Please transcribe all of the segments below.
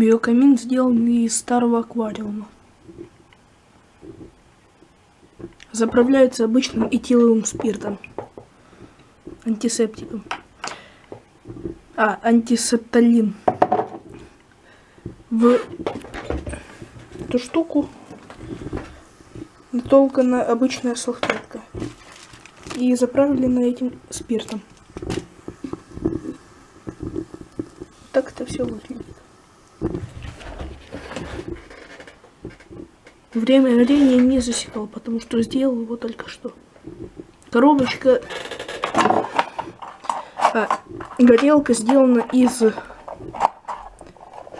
Биокамин сделан из старого аквариума. Заправляется обычным этиловым спиртом. Антисептиком. Антисепталин. В эту штуку натолкана обычная салфетка. И заправлена этим спиртом. Так это все выглядит. Время горения не засекал, потому что сделал его только что. Коробочка, горелка сделана из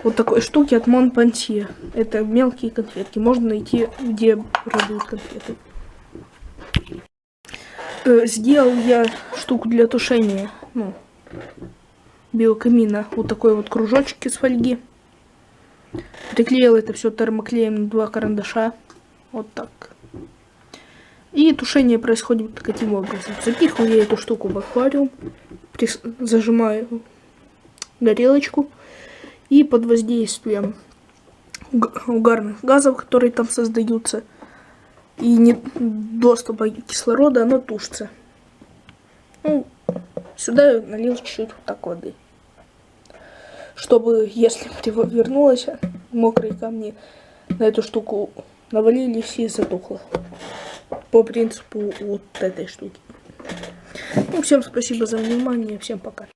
вот такой штуки от Монпансье. Это мелкие конфетки. Можно найти, где продают конфеты. Сделал я штуку для тушения, биокамина. Вот такой вот кружочек из фольги. Приклеил это все термоклеем на 2 карандаша. Вот так. И тушение происходит таким образом. Запихиваю я эту штуку в аквариум. Зажимаю горелочку. И под воздействием угарных газов, которые там создаются, и доступа кислорода, оно тушится. Сюда я налил чуть-чуть вот так воды. Чтобы, если вернулось, мокрые камни на эту штуку навалились и затухло. По принципу вот этой штуки. Всем спасибо за внимание, всем пока.